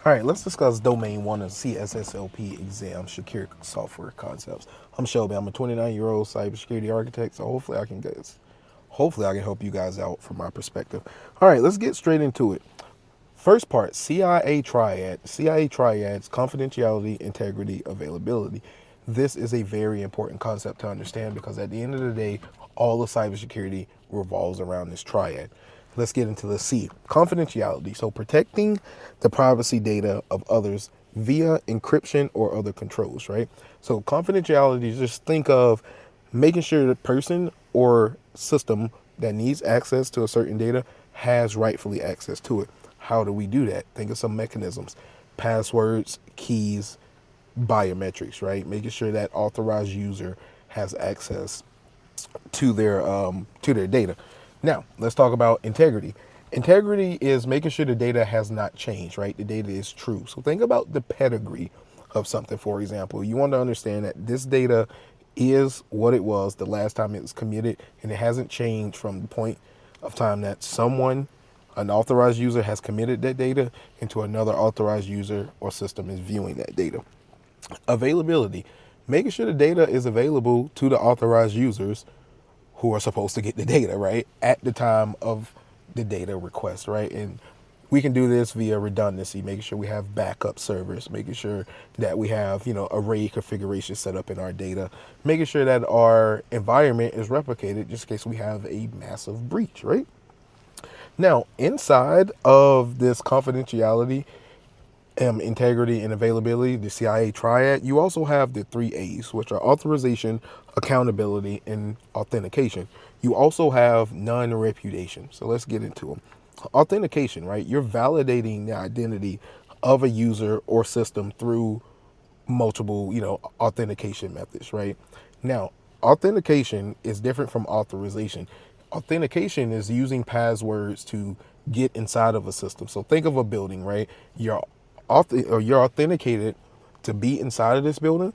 All right, let's discuss Domain 1 of CSSLP Exam, Secure Software Concepts. I'm Shelby. I'm a 29-year-old cybersecurity architect, so hopefully I can help you guys out from my perspective. All right, let's get straight into it. First part, CIA triad. CIA triads, confidentiality, integrity, availability. This is a very important concept to understand because at the end of the day, all of cybersecurity revolves around this triad. Let's get into the C, confidentiality. So protecting the privacy data of others via encryption or other controls, right? So confidentiality, just think of making sure the person or system that needs access to a certain data has rightfully access to it. How do we do that? Think of some mechanisms: passwords, keys, biometrics, right? Making sure that authorized user has access to their data. Now, let's talk about integrity. Integrity is making sure the data has not changed, right? The data is true. So think about the pedigree of something. For example, you want to understand that this data is what it was the last time it was committed, and it hasn't changed from the point of time that an authorized user has committed that data into another authorized user or system is viewing that data. Availability, making sure the data is available to the authorized users who are supposed to get the data, right, at the time of the data request, right? And we can do this via redundancy, making sure we have backup servers, making sure that we have, array configuration set up in our data, making sure that our environment is replicated just in case we have a massive breach, right? Now, inside of this confidentiality, integrity, and availability, the CIA triad, you also have the 3 A's, which are authorization, accountability, and authentication. You also have non-repudiation. So let's get into them. Authentication, right? You're validating the identity of a user or system through multiple, authentication methods, right? Now, authentication is different from authorization. Authentication is using passwords to get inside of a system. So think of a building, right? You're authenticated to be inside of this building,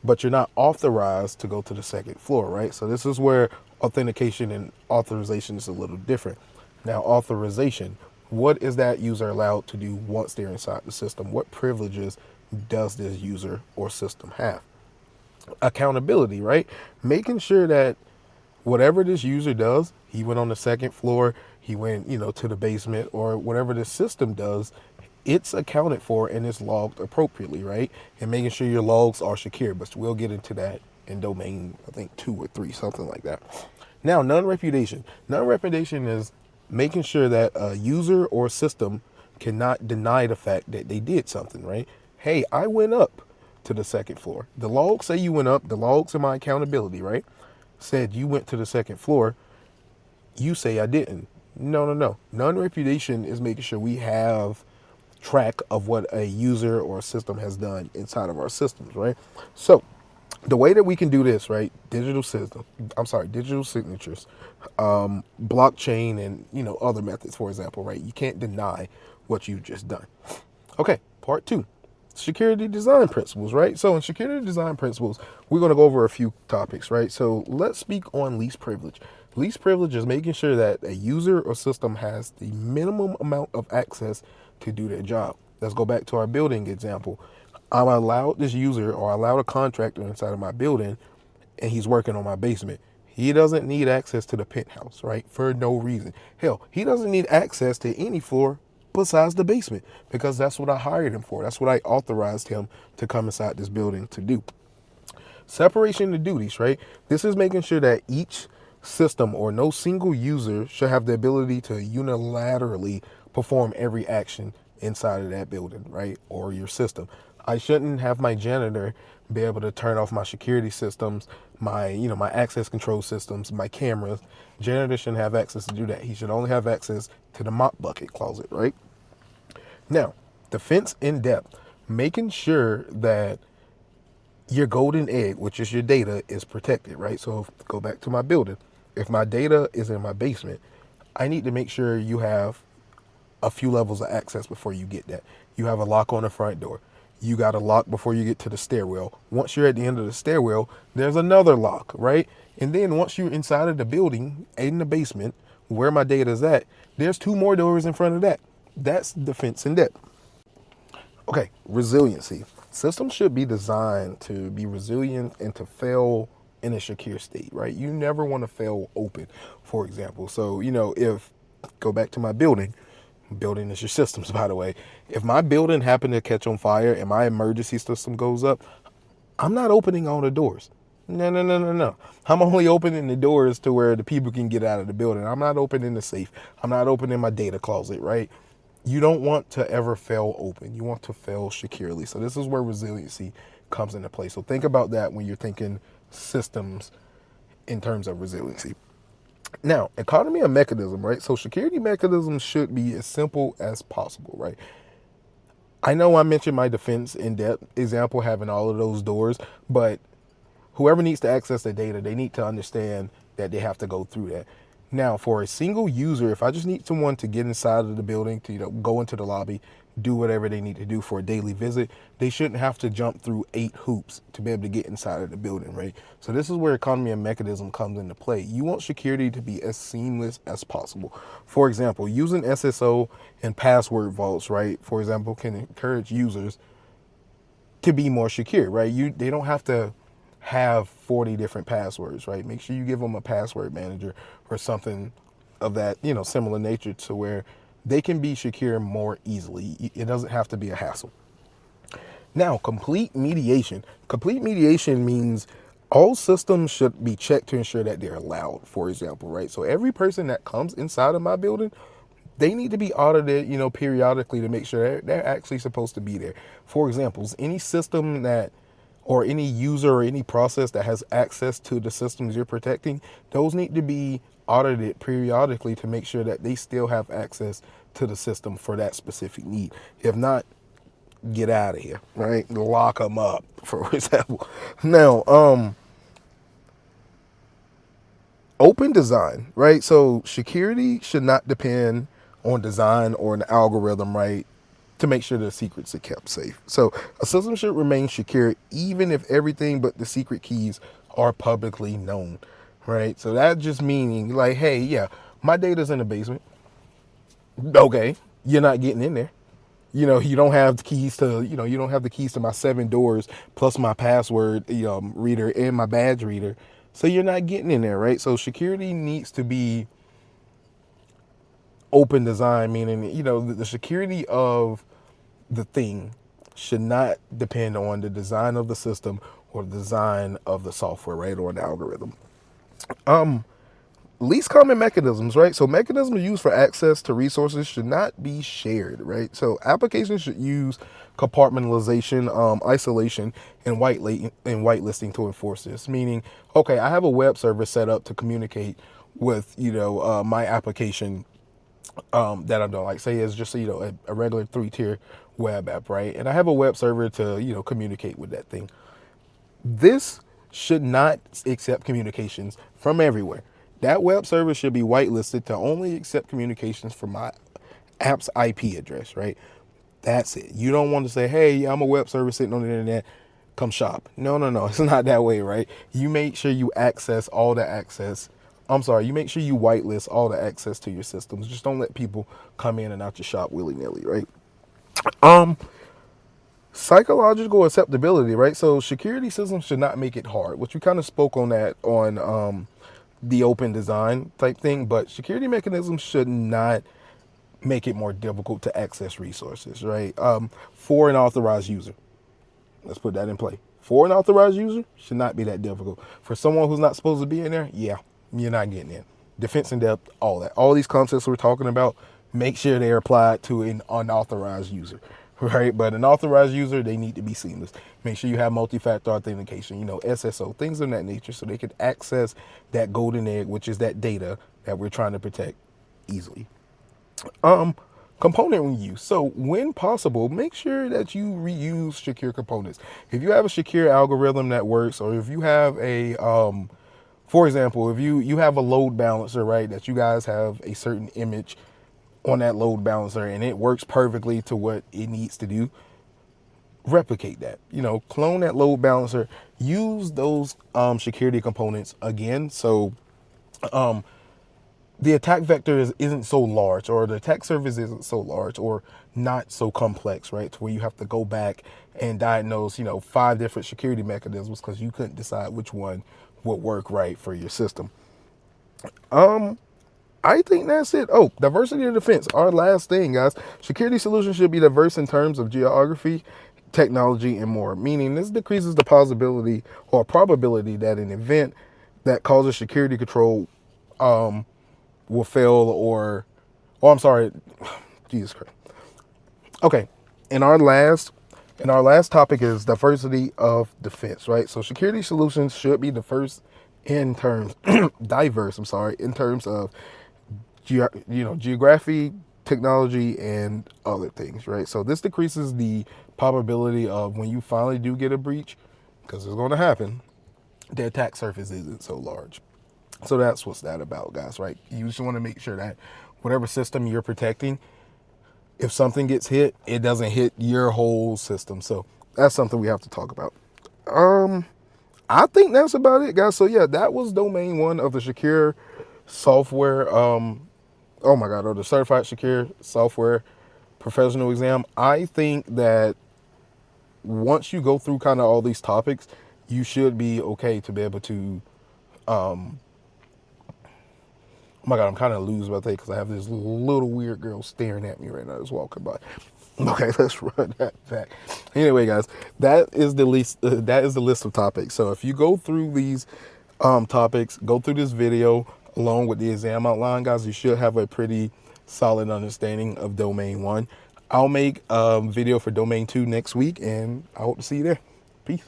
but you're not authorized to go to the second floor, right? So this is where authentication and authorization is a little different. Now, authorization, what is that user allowed to do once they're inside the system? What privileges does this user or system have? Accountability, right? Making sure that whatever this user does, he went on the second floor, he went, to the basement, or whatever the system does, it's accounted for and it's logged appropriately, right? And making sure your logs are secure, but we'll get into that in domain, I think 2 or 3, something like that. Now, non-repudiation. Non-repudiation is making sure that a user or system cannot deny the fact that they did something, right? Hey, I went up to the second floor. The logs say you went up. The logs in my accountability, right, said you went to the second floor. You say I didn't. No. Non-repudiation is making sure we have track of what a user or a system has done inside of our systems, right? So the way that we can do this, right? Digital signatures, blockchain, and other methods, for example, right? You can't deny what you've just done. Okay, part 2. Security design principles, right? So in security design principles, we're going to go over a few topics, right? So let's speak on least privilege. Least privilege is making sure that a user or system has the minimum amount of access to do their job. Let's go back to our building example. I'm allowed this user, or I allowed a contractor inside of my building, and he's working on my basement. He doesn't need access to the penthouse, right? For no reason. Hell, he doesn't need access to any floor besides the basement, because that's what I hired him for. That's what I authorized him to come inside this building to do. Separation of duties, right? This is making sure that each system or no single user should have the ability to unilaterally perform every action inside of that building, right? Or your system. I shouldn't have my janitor be able to turn off my security systems, my access control systems, my cameras. Janitor shouldn't have access to do that. He should only have access to the mop bucket closet, right? Now, defense in depth, making sure that your golden egg, which is your data, is protected, right? So go back to my building. If my data is in my basement, I need to make sure you have a few levels of access before you get that. You have a lock on the front door. You got a lock before you get to the stairwell. Once you're at the end of the stairwell, there's another lock, right? And then once you're inside of the building, in the basement, where my data is at, there's 2 more doors in front of that. That's defense in depth. Okay, resiliency. Systems should be designed to be resilient and to fail in a secure state, right? You never want to fail open, for example. So, if go back to my building is your systems, by the way. If my building happened to catch on fire and my emergency system goes up, I'm not opening all the doors. No, no, no, no, no. I'm only opening the doors to where the people can get out of the building. I'm not opening the safe. I'm not opening my data closet, right? You don't want to ever fail open. You want to fail securely. So this is where resiliency comes into play. So think about that when you're thinking systems in terms of resiliency. Now, economy of mechanism, right? So security mechanisms should be as simple as possible, right? I know I mentioned my defense in depth example having all of those doors, but whoever needs to access the data, they need to understand that they have to go through that. Now, for a single user, if I just need someone to get inside of the building, to go into the lobby, do whatever they need to do for a daily visit, they shouldn't have to jump through 8 hoops to be able to get inside of the building, right? So this is where economy of mechanism comes into play. You want security to be as seamless as possible. For example, using SSO and password vaults, right? For example, can encourage users to be more secure, right? They don't have to have 40 different passwords, right? Make sure you give them a password manager or something of that, similar nature to where they can be secure more easily. It doesn't have to be a hassle. Now, complete mediation. Complete mediation means all systems should be checked to ensure that they're allowed, for example, right? So every person that comes inside of my building, they need to be audited, periodically to make sure they're actually supposed to be there. For example, any system that or any user or any process that has access to the systems you're protecting, those need to be audited periodically to make sure that they still have access to the system for that specific need. If not, get out of here, right? Lock them up, for example. Now, open design, right? So security should not depend on design or an algorithm, right? To make sure the secrets are kept safe. So a system should remain secure even if everything but the secret keys are publicly known, right? So that just meaning like, hey, yeah, my data's in the basement. Okay, you're not getting in there. You don't have the keys to, you don't have the keys to my 7 doors plus my password reader and my badge reader. So you're not getting in there, right? So security needs to be open design, meaning, the security of the thing should not depend on the design of the system or the design of the software, right? Or an algorithm. Least common mechanisms, right? So mechanisms used for access to resources should not be shared, right? So applications should use compartmentalization, isolation, and whitelisting to enforce this. Meaning, okay, I have a web server set up to communicate with my application that I'm doing. Like say it's just a regular 3-tier web app, right? And I have a web server to communicate with that thing. This should not accept communications from everywhere. That web server should be whitelisted to only accept communications from my app's IP address, right? That's it. You don't want to say, hey, I'm a web server sitting on the internet, come shop. No, no, no. It's not that way, right? You make sure you access all the access. I'm sorry, you make sure you whitelist all the access to your systems. Just don't let people come in and out your shop willy-nilly, right? Psychological acceptability, right? So security systems should not make it hard, which we kind of spoke on that on the open design type thing, but security mechanisms should not make it more difficult to access resources, right? For an authorized user, let's put that in play. For an authorized user, should not be that difficult. For someone who's not supposed to be in there, yeah, you're not getting in. Defense in depth, all that. All these concepts we're talking about, make sure they're applied to an unauthorized user, right? But an authorized user, they need to be seamless. Make sure you have multi-factor authentication, SSO, things of that nature, so they can access that golden egg, which is that data that we're trying to protect easily. Component reuse. So when possible, make sure that you reuse secure components. If you have a secure algorithm that works, or if you have a, for example, if you have a load balancer, right, that you guys have a certain image on that load balancer and it works perfectly to what it needs to do, replicate that, clone that load balancer, use those security components again. So the attack vector isn't so large, or the attack surface isn't so large, or not so complex, right? To where you have to go back and diagnose, 5 different security mechanisms because you couldn't decide which one would work right for your system. I think that's it. Oh, diversity of defense. Our last thing, guys. Security solutions should be diverse in terms of geography, technology, and more. Meaning this decreases the possibility or probability that an event that causes security control will fail I'm sorry, Jesus Christ. Okay, in our last topic is diversity of defense, right? So security solutions should be diverse in terms diverse. I'm sorry, in terms of geography, technology, and other things, right? So this decreases the probability of when you finally do get a breach, because it's going to happen, the attack surface isn't so large. So that's what's that about, guys, right? You just want to make sure that whatever system you're protecting, if something gets hit, it doesn't hit your whole system. So that's something we have to talk about. I think that's about it, guys. So yeah, that was domain 1 of the secure software. Oh my God, or the certified secure software professional exam. I think that once you go through kind of all these topics, you should be okay to be able to, oh my God, I'm kind of loose about that because I have this little weird girl staring at me right now that's walking by. Okay, let's run that back. Anyway, guys, that is the list. That is the list of topics. So if you go through these topics, go through this video along with the exam outline, guys, you should have a pretty solid understanding of domain 1. I'll make a video for domain 2 next week, and I hope to see you there. Peace.